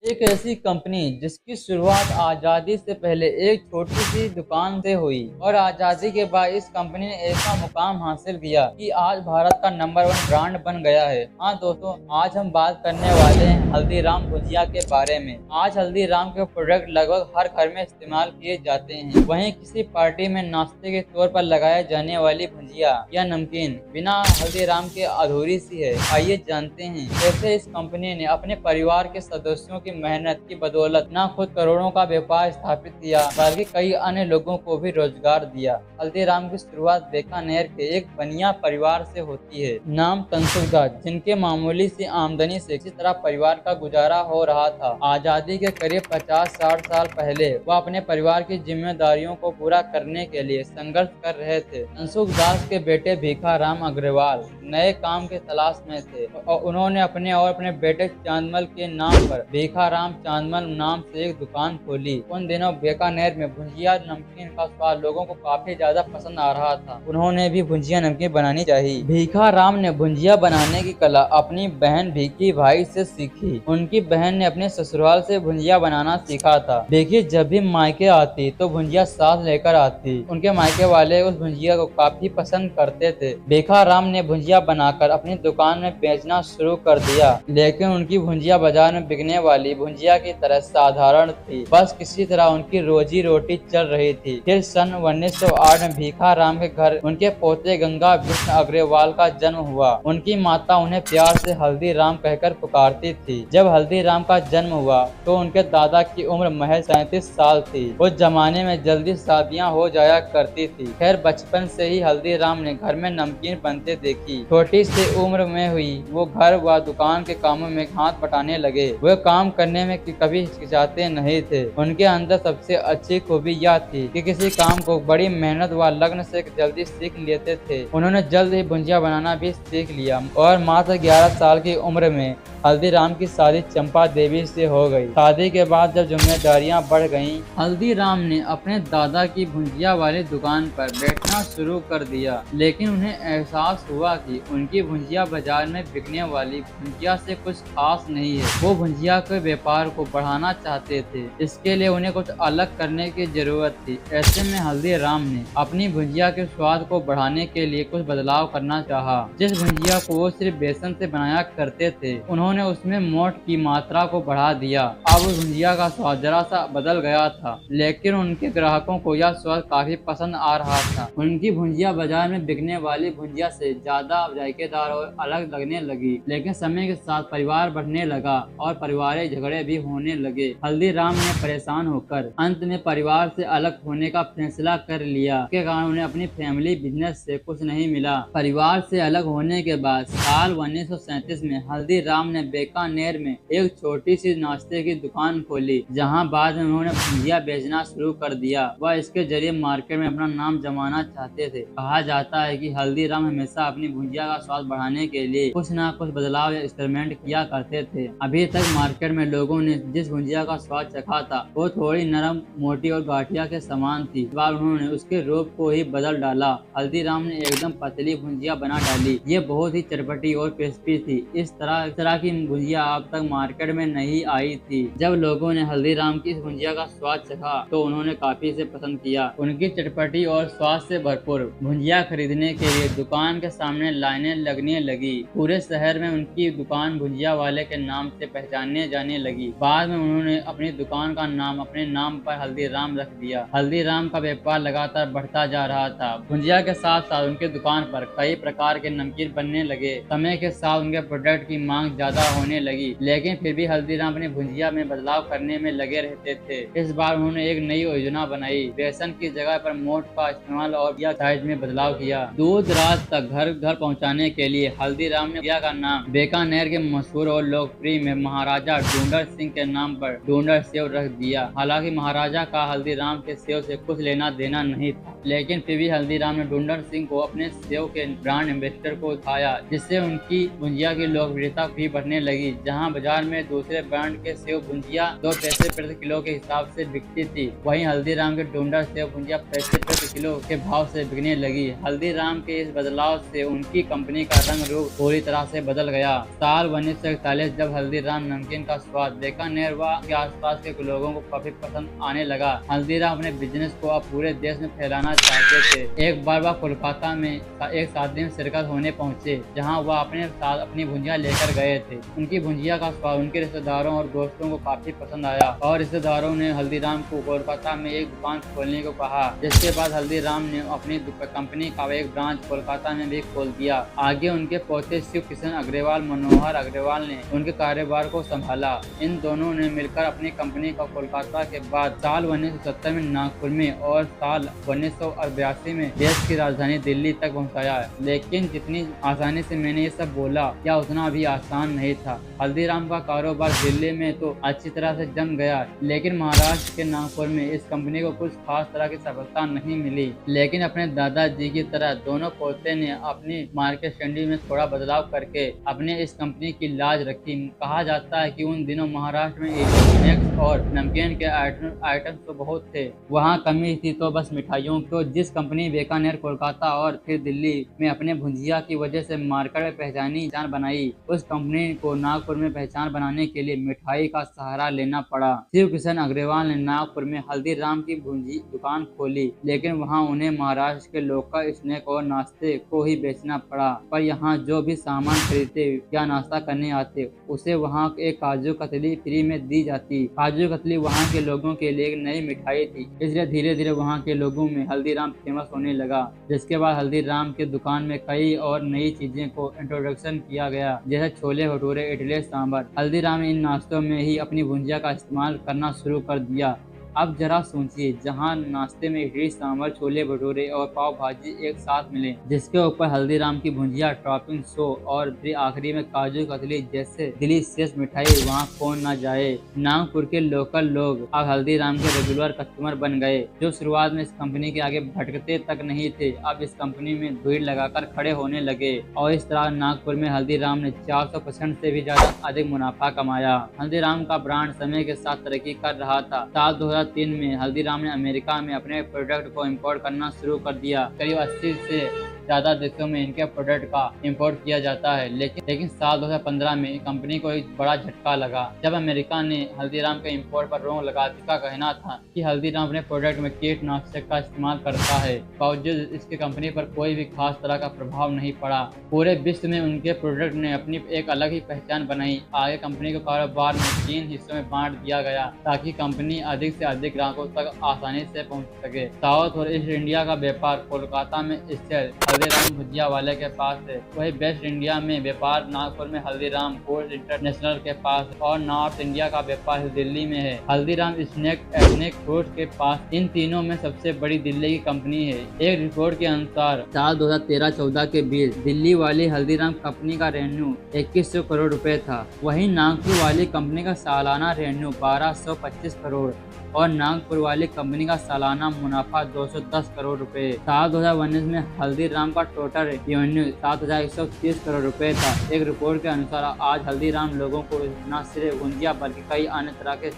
एक ऐसी कंपनी जिसकी शुरुआत आज़ादी से पहले एक छोटी सी दुकान से हुई और आज़ादी के बाद इस कंपनी ने ऐसा मुकाम हासिल किया कि आज भारत का नंबर 1 ब्रांड बन गया है। हाँ दोस्तों, आज हम बात करने वाले हैं हल्दीराम भुजिया के बारे में। आज हल्दीराम के प्रोडक्ट लगभग हर घर में इस्तेमाल किए जाते हैं। वहीं किसी पार्टी में नाश्ते के तौर पर लगाए जाने वाली भुजिया या नमकीन बिना हल्दीराम के अधूरी सी है। आइए जानते हैं कैसे इस कंपनी ने अपने परिवार के सदस्यों की मेहनत की बदौलत न खुद करोड़ों का व्यापार स्थापित किया बल्कि कई अन्य लोगों को भी रोजगार दिया। हल्दीराम की शुरुआत बीकानेर के एक बनिया परिवार से होती है। नाम तनसुखदास, जिनके मामूली सी आमदनी से किसी तरह परिवार का गुजारा हो रहा था। आजादी के करीब 50-60 साल पहले वह अपने परिवार की जिम्मेदारियों को पूरा करने के लिए संघर्ष कर रहे थे। तनसुखदास के बेटे भीखाराम अग्रवाल नए काम की तलाश में थे और उन्होंने अपने और अपने बेटे चांदमल के नाम पर भीखाराम चांदमल नाम से एक दुकान खोली। उन दिनों बीकानेर में भुजिया नमकीन का स्वाद लोगों को काफी ज्यादा पसंद आ रहा था। उन्होंने भी भुजिया नमकीन बनानी चाहिए। भीखाराम ने भुजिया बनाने की कला अपनी बहन भीखी भाई से सीखी। उनकी बहन ने अपने ससुराल से भुजिया बनाना सीखा था। भीखी जब भी मायके आती तो भुजिया साथ लेकर आती। उनके मायके वाले उस भुजिया को काफी पसंद करते थे। भीखाराम ने भुजिया बनाकर अपनी दुकान में बेचना शुरू कर दिया, लेकिन उनकी भुजिया बाजार में बिकने वाली भुजिया की तरह साधारण थी। बस किसी तरह उनकी रोजी रोटी चल रही थी। फिर सन 1908 में भीखाराम के घर उनके पोते गंगा विष्णु अग्रवाल का जन्म हुआ। उनकी माता उन्हें प्यार से हल्दीराम कहकर पुकारती थी। जब हल्दीराम का जन्म हुआ तो उनके दादा की उम्र महज 37 साल थी। उस जमाने में जल्दी शादियां हो जाया करती थी। खैर, बचपन से ही हल्दीराम ने घर में नमकीन बनते देखी। छोटी सी उम्र में हुई वो घर व दुकान के कामों में हाथ बटाने लगे। वे काम करने में कभी हिचकिचाते नहीं थे। उनके अंदर सबसे अच्छी खूबी यह थी कि किसी काम को बड़ी मेहनत व लगन से जल्दी सीख लेते थे। उन्होंने जल्द ही भुजिया बनाना भी सीख लिया और मात्र 11 साल की उम्र में हल्दीराम की शादी चंपा देवी से हो गई। शादी के बाद जब जिम्मेदारियां बढ़ गईं, हल्दीराम ने अपने दादा की भुजिया वाली दुकान पर बैठना शुरू कर दिया। लेकिन उन्हें एहसास हुआ कि उनकी भुजिया बाजार में बिकने वाली भुजिया से कुछ खास नहीं है। वो भुजिया के व्यापार को बढ़ाना चाहते थे। इसके लिए उन्हें कुछ अलग करने की जरूरत थी। ऐसे में हल्दीराम ने अपनी भुजिया के स्वाद को बढ़ाने के लिए कुछ बदलाव करना चाहा। जिस भुजिया को वो सिर्फ बेसन से बनाया करते थे, उन्होंने उसमें मोठ की मात्रा को बढ़ा दिया। अब उस भुजिया का स्वाद जरा सा बदल गया था, लेकिन उनके ग्राहकों को यह स्वाद काफी पसंद आ रहा था। उनकी भुजिया बाजार में बिकने वाली भुजिया से ज्यादा जायकेदार और अलग लगने लगी। लेकिन समय के साथ परिवार बढ़ने लगा और पारिवारिक झगड़े भी होने लगे। हल्दीराम ने परेशान होकर अंत में परिवार से अलग होने का फैसला कर लिया। के कारण उन्हें अपनी फैमिली बिजनेस से कुछ नहीं मिला। परिवार से अलग होने के बाद साल 1937 में हल्दीराम ने बीकानेर में एक छोटी सी नाश्ते की दुकान खोली, जहां बाद में उन्होंने भुजिया बेचना शुरू कर दिया। वह इसके जरिए मार्केट में अपना नाम जमाना चाहते थे। कहा जाता है कि हल्दीराम हमेशा अपनी भुजिया का स्वाद बढ़ाने के लिए कुछ न कुछ बदलाव या एक्सपेरिमेंट किया करते थे। अभी तक मार्केट में लोगों ने जिस भुजिया का स्वाद चखा था वो थोड़ी नरम, मोटी और गाठिया के समान थी। इस बार उन्होंने उसके रूप को ही बदल डाला। हल्दीराम ने एकदम पतली भुजिया बना डाली। ये बहुत ही चटपटी और क्रिस्पी थी। इस तरह की भुजिया अब तक मार्केट में नहीं आई थी। जब लोगों ने हल्दीराम की इस भुजिया का स्वाद चखा तो उन्होंने काफी इसे पसंद किया। उनकी चटपटी और स्वाद से भरपूर भुजिया खरीदने के लिए दुकान के सामने लाइनें लगने लगी। पूरे शहर में उनकी दुकान भुजिया वाले के नाम से पहचानने जाने लगी। बाद में उन्होंने अपनी दुकान का नाम अपने नाम पर हल्दीराम रख दिया। हल्दीराम का व्यापार लगातार बढ़ता जा रहा था। भुजिया के साथ साथ उनकी दुकान पर कई प्रकार के नमकीन बनने लगे। समय के साथ उनके प्रोडक्ट की मांग ज्यादा होने लगी, लेकिन फिर भी हल्दीराम अपनी भुजिया में बदलाव करने में लगे रहते थे। इस बार उन्होंने एक नई योजना बनाई। बेसन की जगह पर मोठ का इस्तेमाल और साइज में बदलाव किया। दूर दराज तक घर घर पहुंचाने के लिए हल्दीराम ने भुजिया का नाम बीकानेर के मशहूर और लोकप्रिय में महाराजा ढूंढर सिंह के नाम पर ढूंढर सेव रख दिया। हालांकि महाराजा का हल्दीराम के सेव से कुछ लेना देना नहीं था, लेकिन फिर भी हल्दीराम ने ढूंढर सिंह को अपने सेव के ब्रांड एम्बेसडर को उठाया, जिससे उनकी भुजिया की लोकप्रियता भी बढ़ने लगी। जहां बाजार में दूसरे ब्रांड के सेव भुजिया 2 पैसे प्रति किलो के हिसाब से बिकती थी, वहीं हल्दीराम के ढूंढर सेव भुजिया पैसे प्रति किलो के भाव से बिकने लगी। हल्दीराम के इस बदलाव से उनकी कंपनी का रंग रूप पूरी तरह से बदल गया। साल 1941 जब हल्दीराम नमकीन का स्वाद बीकानेर व के आसपास के लोगों को काफी पसंद आने लगा। हल्दीराम अपने बिजनेस को अब पूरे देश में फैलाना चाहते थे। एक बार वह कोलकाता में एक शादी में शिरकत होने पहुंचे, जहां वह अपने साथ अपनी भुंजिया लेकर गए थे। उनकी भुंजिया का स्वाद उनके रिश्तेदारों और दोस्तों को काफी पसंद आया और रिश्तेदारों ने हल्दीराम को कोलकाता में एक दुकान खोलने को कहा, जिसके बाद हल्दीराम ने अपनी कंपनी का एक ब्रांच कोलकाता में भी खोल दिया। आगे उनके पोते शिव किशन अग्रवाल मनोहर अग्रवाल ने उनके कारोबार को संभाला। इन दोनों ने मिलकर अपनी कंपनी को कोलकाता के बाद साल 1970 में नागपुर में और साल 1982 में देश की राजधानी दिल्ली तक पहुंचाया। लेकिन जितनी आसानी से मैंने ये सब बोला, क्या उतना भी आसान नहीं था। हल्दीराम का कारोबार दिल्ली में तो अच्छी तरह से जम गया, लेकिन महाराष्ट्र के नागपुर में इस कंपनी को कुछ खास तरह की सफलता नहीं मिली। लेकिन अपने दादाजी की तरह दोनों पोते ने अपनी मार्केट स्ट्रेटजी में थोड़ा बदलाव करके अपने इस कंपनी की लाज रखी। कहा जाता है कि उन दिनों महाराष्ट्र में स्नैक्स और नमकीन के आइटम तो बहुत थे, वहाँ कमी थी तो बस मिठाइयों। तो जिस कंपनी बीकानेर, कोलकाता और फिर दिल्ली में अपने भुंजिया की वजह से मार्केट में पहचान बनाई, उस कंपनी को नागपुर में पहचान बनाने के लिए मिठाई का सहारा लेना पड़ा। शिव किशन अग्रवाल ने नागपुर में हल्दीराम की भुंजी दुकान खोली, लेकिन वहाँ उन्हें महाराष्ट्र के लोकल स्नैक और नाश्ते को ही बेचना पड़ा। पर यहाँ जो भी सामान खरीदते या नाश्ता करने आते, उसे वहाँ एक काजू कतली फ्री में दी जाती। काजू कतली वहाँ के लोगों के लिए एक नई मिठाई थी, इसलिए धीरे धीरे वहाँ के लोगों में हल्दीराम फेमस होने लगा। जिसके बाद हल्दीराम की दुकान में कई और नई चीजें को इंट्रोडक्शन किया गया, जैसे छोले भटूरे, इडली सांभर। हल्दीराम ने इन नाश्तों में ही अपनी भुंजिया का इस्तेमाल करना शुरू कर दिया। अब जरा सोचिए, जहां नाश्ते में इडली सांभर, छोले भटूरे और पाव भाजी एक साथ मिले, जिसके ऊपर हल्दीराम की भुंजिया, टॉपिंग सो और फिर आखिरी में काजू कतली जैसे डिलीशियस मिठाई, वहां कौन न जाए। नागपुर के लोकल लोग अब हल्दीराम के रेगुलर कस्टमर बन गए, जो शुरुआत में इस कंपनी के आगे भटकते तक नहीं थे, अब इस कंपनी में भीड़ लगाकर खड़े होने लगे। और इस तरह नागपुर में हल्दीराम ने 400% से भी ज्यादा अधिक मुनाफा कमाया। हल्दीराम का ब्रांड समय के साथ तरक्की कर रहा था। साल 2003 में हल्दीराम ने अमेरिका में अपने प्रोडक्ट को इंपोर्ट करना शुरू कर दिया। करीब 80 से ज्यादा देशों में इनके प्रोडक्ट का इंपोर्ट किया जाता है। लेकिन साल 2015 में कंपनी को एक बड़ा झटका लगा, जब अमेरिका ने हल्दीराम के इंपोर्ट पर रोक लगा दी। का कहना था कि हल्दीराम अपने प्रोडक्ट में कीटनाशक का इस्तेमाल करता है, बावजूद इसके कंपनी पर कोई भी खास तरह का प्रभाव नहीं पड़ा। पूरे विश्व में उनके प्रोडक्ट ने अपनी एक अलग ही पहचान बनाई। आगे कंपनी को कारोबार में 3 हिस्सों में बांट दिया गया, ताकि कंपनी अधिक से अधिक ग्राहकों तक आसानी से पहुंच सके। साउथ और ईस्ट इंडिया का व्यापार कोलकाता में स्थित हल्दीराम भुजिया वाले के पास है, वही वेस्ट इंडिया में व्यापार नागपुर में हल्दीराम फूड इंटरनेशनल के पास, और नॉर्थ इंडिया का व्यापार दिल्ली में है, हल्दीराम स्नैक फूड के पास। इन तीनों में सबसे बड़ी दिल्ली की कंपनी है। एक रिपोर्ट के अनुसार साल 2013-14 के बीच दिल्ली वाली हल्दीराम कंपनी का रेवेन्यू 2100 करोड़ रुपए था। वहीं नागपुर वाली कंपनी का सालाना रेवेन्यू 1225 करोड़ और नागपुर वाली कंपनी का सालाना मुनाफा 210 करोड़ रुपए। साल 2019 में हल्दीराम का टोटल रेवेन्यू 7130 करोड़ रुपए था। एक रिपोर्ट के अनुसार आज हल्दीराम लोगों को न सिर्फ भुंजिया बल्कि कई अन्य तरह के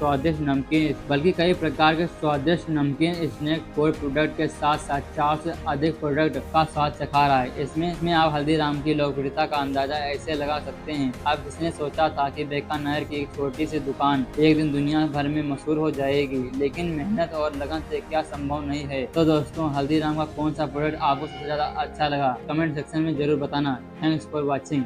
स्वादिष्ट नमकीन स्नैक फूड प्रोडक्ट के साथ साथ 4 से अधिक प्रोडक्ट का स्वाद चखा रहा है। इसमें आप हल्दीराम की लोकप्रियता का अंदाजा ऐसे लगा सकते हैं। अब इसने सोचा था कि बीकानेर की एक छोटी सी दुकान एक दिन दुनिया भर में मशहूर हो जाएगी, लेकिन मेहनत और लगन से क्या संभव नहीं है। तो दोस्तों, हल्दीराम का कौन सा प्रोडक्ट आपको सबसे ज्यादा अच्छा लगा, कमेंट सेक्शन में जरूर बताना। Thanks for watching.